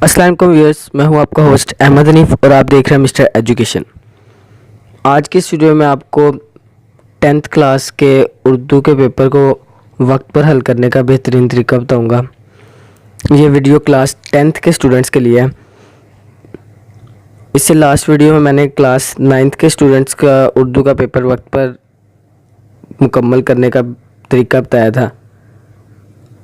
अस्सलाम वालेकुम व्यूअर्स, मैं हूं आपका होस्ट अहमद हनीफ और आप देख रहे हैं मिस्टर एजुकेशन। आज की इस वीडियो में आपको 10th क्लास के उर्दू के पेपर को वक्त पर हल करने का बेहतरीन तरीका बताऊंगा। ये वीडियो क्लास 10th के स्टूडेंट्स के लिए है। इससे लास्ट वीडियो में मैंने क्लास 9th के स्टूडेंट्स का उर्दू का पेपर वक्त पर मुकम्मल करने का तरीका बताया था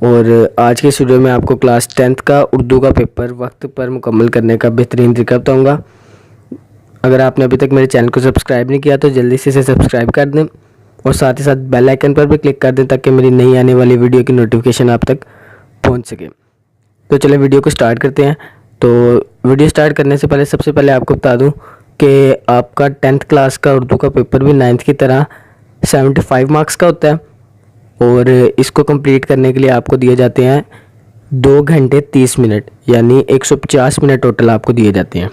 और आज के वीडियो में आपको क्लास 10th का उर्दू का पेपर वक्त पर मुकम्मल करने का बेहतरीन तरीका बताऊंगा। अगर आपने अभी तक मेरे चैनल को सब्सक्राइब नहीं किया तो जल्दी से इसे सब्सक्राइब कर दें और साथ ही साथ बेल आइकन पर भी क्लिक कर दें ताकि मेरी नई आने वाली वीडियो की नोटिफिकेशन आप तक पहुंच सके। तो चलिए वीडियो को स्टार्ट करते हैं। तो वीडियो स्टार्ट करने से पहले सबसे पहले आपको बता दूँ कि आपका 10th क्लास का उर्दू का पेपर भी 9th की तरह 75 मार्क्स का होता है और इसको कंप्लीट करने के लिए आपको दिए जाते हैं 2 घंटे 30 मिनट यानी 150 मिनट टोटल आपको दिए जाते हैं।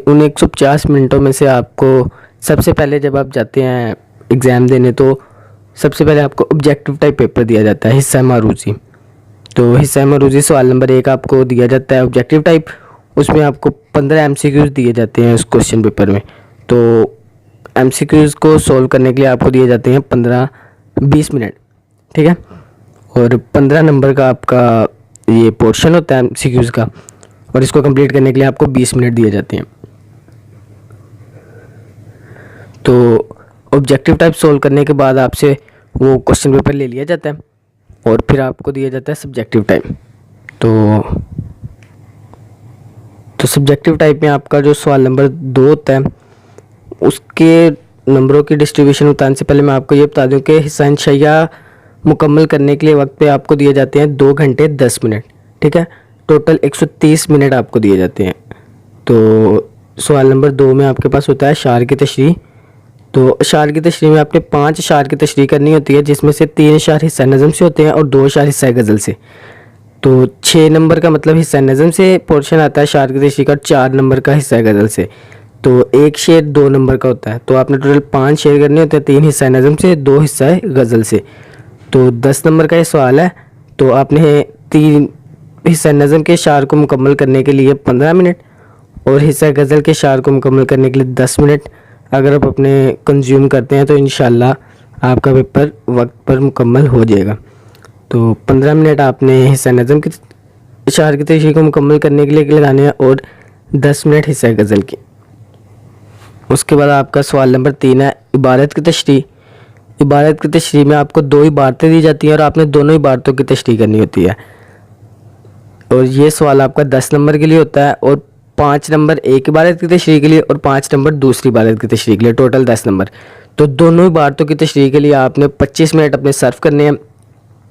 उन 150 मिनटों में से आपको सबसे पहले जब आप जाते हैं एग्ज़ाम देने तो सबसे पहले आपको ऑब्जेक्टिव टाइप पेपर दिया जाता है, हिस्सा मारूजी। तो हिस्सा मारूजी सवाल नंबर 1 आपको दिया जाता है ऑब्जेक्टिव टाइप। उसमें आपको 15 MCQs दिए जाते हैं उस क्वेश्चन पेपर में। तो MCQs को सोल्व करने के लिए आपको दिए जाते हैं 15-20 मिनट, ठीक है। और 15 नंबर का आपका ये पोर्शन होता है MCQs का और इसको कंप्लीट करने के लिए आपको 20 मिनट दिए जाते हैं। तो ऑब्जेक्टिव टाइप सोल्व करने के बाद आपसे वो क्वेश्चन पेपर ले लिया जाता है और फिर आपको दिया जाता है सब्जेक्टिव टाइप। तो सब्जेक्टिव टाइप में आपका जो सवाल नंबर 2 होता है उसके नंबरों की डिस्ट्रीब्यूशन बताने से पहले मैं आपको ये बता दूं कि हिस्सा इंशाइया मुकम्मल करने के लिए वक्त पे आपको दिए जाते हैं 2 घंटे 10 मिनट, ठीक है। टोटल 130 मिनट आपको दिए जाते हैं। तो सवाल नंबर 2 में आपके पास होता है अशार की तशरीह। तो अशार की तशरीह में आपने 5 अशार की तशरीह करनी होती है जिसमें से 3 अशार हिस्सा नज़म से होते हैं और 2 अशार हिस्सा गज़ल से। तो 6 नंबर का मतलब हिस्सा नज़म से पोर्शन आता है अशार की तशरीह का, 4 नंबर का हिस्सा गज़ल से। तो एक शेर 2 नंबर का होता है। तो आपने टोटल 5 शेर करने होते हैं, 3 हिस्सा नज़म से, 2 हिस्सा गज़ल से। तो 10 नंबर का ये सवाल है। तो आपने 3 हिस्सा नज़म के शार को मुकम्मल करने के लिए 15 मिनट और हिस्सा गज़ल के शार को मुकम्मल करने के लिए 10 मिनट अगर आप अपने कंज्यूम करते हैं तो इंशाल्लाह आपका पेपर वक्त पर मुकम्मल हो जाएगा। तो 15 मिनट आपने हिस्सा नज़म के शार की तशरीह को मुकम्मल करने के लिए लगाने हैं और 10 मिनट हिस्सा गज़ल की। उसके बाद आपका सवाल नंबर 3 है इबारत की तशरीह। इबारत की तशरीह में आपको 2 इबारतें दी जाती हैं और आपने दोनों इबारतों की तशरीह करनी होती है और ये सवाल आपका 10 नंबर के लिए होता है और 5 नंबर एक इबारत की तशरीह के लिए और 5 नंबर दूसरी इबारत की तशरीह के लिए, टोटल 10 नंबर। तो दोनों इबारतों की तशरीह के लिए आपने 25 मिनट अपने सर्व करने हैं।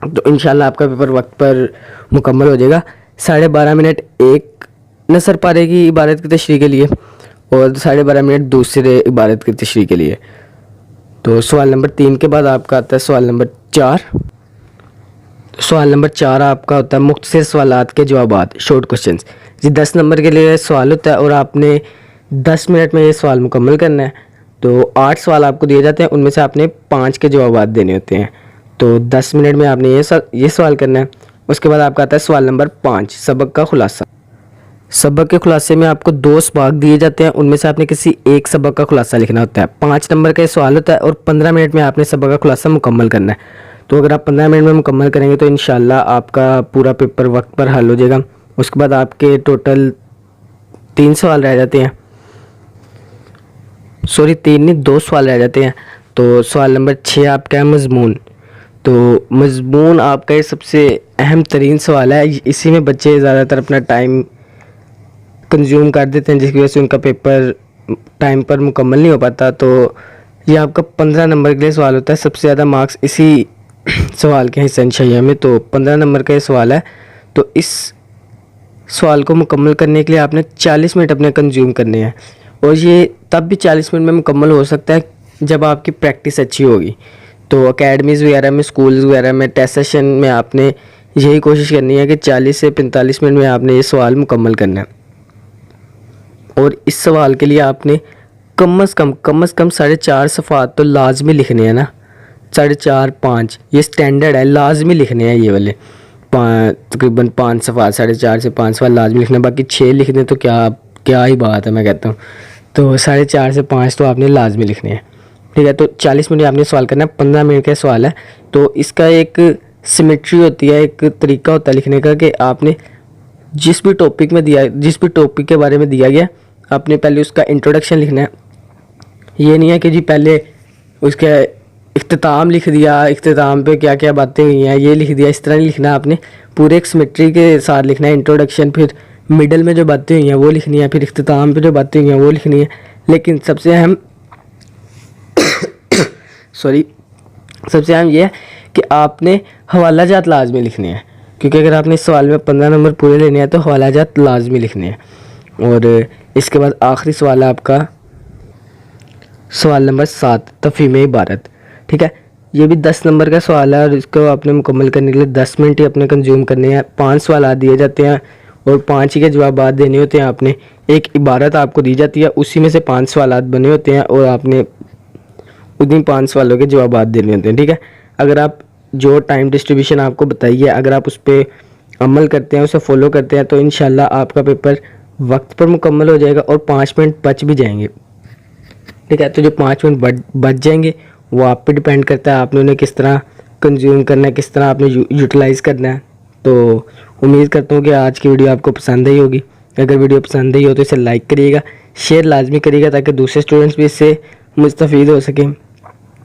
तो इंशाल्लाह आपका पेपर वक्त पर मुकम्मल हो जाएगा। 12.5 मिनट एक नसर पारे की इबारत की तशरीह के लिए और 12.5 मिनट दूसरे इबारत की तशरीह के लिए। तो सवाल नंबर 3 के बाद आपका आता है सवाल नंबर 4। सवाल नंबर 4 आपका होता है मुख्तसर सवालात के जवाबात, शॉर्ट क्वेश्चंस। ये 10 नंबर के लिए सवाल होता है और आपने 10 मिनट में ये सवाल मुकम्मल करना है। तो 8 सवाल आपको दिए जाते हैं, उनमें से आपने 5 के जवाबात देने होते हैं। तो 10 मिनट में आपने ये सवाल करना है। उसके बाद आपका आता है सवाल नंबर 5, सबक का खुलासा। सबक के खुलासे में आपको 2 सबक दिए जाते हैं, उनमें से आपने किसी एक सबक का खुलासा लिखना होता है। 5 नंबर का ये सवाल होता है और 15 मिनट में आपने सबक का खुलासा मुकम्मल करना है। तो अगर आप 15 मिनट में मुकम्मल करेंगे तो इंशाल्लाह आपका पूरा पेपर वक्त पर हल हो जाएगा। उसके बाद आपके टोटल 3 सवाल रह जाते हैं, सॉरी 3 नहीं 2 सवाल रह जाते हैं। तो सवाल नंबर 6 आपका है मजमून। तो मजमून आपका ये सबसे अहम तरीन सवाल है, इसी में बच्चे ज़्यादातर अपना टाइम कंज्यूम कर देते हैं जिसकी वजह से उनका पेपर टाइम पर मुकम्मल नहीं हो पाता। तो ये आपका 15 नंबर के लिए सवाल होता है। सबसे ज़्यादा मार्क्स इसी सवाल के हिस्सा इंशाइया में। तो 15 नंबर का ये सवाल है। तो इस सवाल को मुकम्मल करने के लिए आपने 40 मिनट अपने कंज्यूम करने हैं और ये तब भी 40 मिनट में मुकम्मल हो सकता है जब आपकी प्रैक्टिस अच्छी होगी। तो अकेडमीज़ वगैरह में, स्कूल्स वगैरह में, टेस्ट सेशन में आपने यही कोशिश करनी है कि 40 से 45 मिनट में आपने ये सवाल मुकम्मल करना है। और इस सवाल के लिए आपने कम अज़ कम 4.5 सफ़ात तो लाजमी लिखने हैं ना, 4.5-5 ये स्टैंडर्ड है, लाजमी लिखने हैं ये वाले तकरीबन 5 सवाल, 4.5 से 5 सवाल लाजमी लिखना है। बाकी 6 लिख दें तो क्या ही बात है, मैं कहता हूँ। तो 4.5 से 5 तो आपने लाजमी लिखने हैं, ठीक है। तो 40 मिनट आपने सवाल करना है, 15 मिनट का सवाल है। तो इसका एक सिमेट्री होती है, एक तरीका होता है लिखने का कि आपने जिस भी टॉपिक के बारे में दिया गया, आपने पहले उसका इंट्रोडक्शन लिखना है। ये नहीं है कि जी पहले उसका इख्तिताम लिख दिया, इख्तिताम पे क्या क्या बातें हुई हैं ये लिख दिया, इस तरह नहीं लिखना है। आपने पूरे एक सिमेट्री के साथ लिखना है। इंट्रोडक्शन, फिर मिडल में जो बातें हुई हैं वो लिखनी है, फिर इख्तिताम पे जो बातें हुई हैं वो लिखनी है। लेकिन सबसे अहम सबसे अहम ये है कि आपने हवाला जात लाजमी लिखने हैं, क्योंकि अगर आपने इस सवाल में 15 नंबर पूरे लेने हैं तो हवाला जात लाजमी लिखने हैं। और इसके बाद आखिरी सवाल है आपका सवाल नंबर 7, तफहीम इबारत, ठीक है। ये भी 10 नंबर का सवाल है और इसको आपने मुकम्मल करने के लिए 10 मिनट ही अपने कंज्यूम करने हैं। 5 सवाल दिए जाते हैं और 5 ही के जवाब देने होते हैं आपने। एक इबारत आपको दी जाती है, उसी में से 5 सवाल बने होते हैं और आपने उन्हीं 5 सवालों के जवाब देने होते हैं, ठीक है। अगर आप जो टाइम डिस्ट्रीब्यूशन आपको बताई है, अगर आप उस पर अमल करते हैं, उसे फॉलो करते हैं, तो इंशाल्लाह आपका पेपर वक्त पर मुकम्मल हो जाएगा और 5 मिनट बच भी जाएंगे, ठीक है। तो जो 5 मिनट बच जाएंगे वो आप पे डिपेंड करता है, आपने उन्हें किस तरह कंज्यूम करना है, किस तरह आपने यूटिलाइज़ करना है। तो उम्मीद करता हूँ कि आज की वीडियो आपको पसंद आई होगी। अगर वीडियो पसंद आई हो तो इसे लाइक करिएगा, शेयर लाजमी करिएगा ताकि दूसरे स्टूडेंट्स भी इससे मुस्तफ़ीद हो सकें,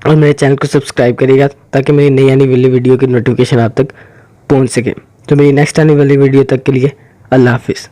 और मेरे चैनल को सब्सक्राइब करिएगा ताकि मेरी नई आने वाली वीडियो की नोटिफिकेशन आप तक पहुँच सके। तो मेरी नेक्स्ट आने वाली वीडियो तक के लिए अल्लाह हाफिज़।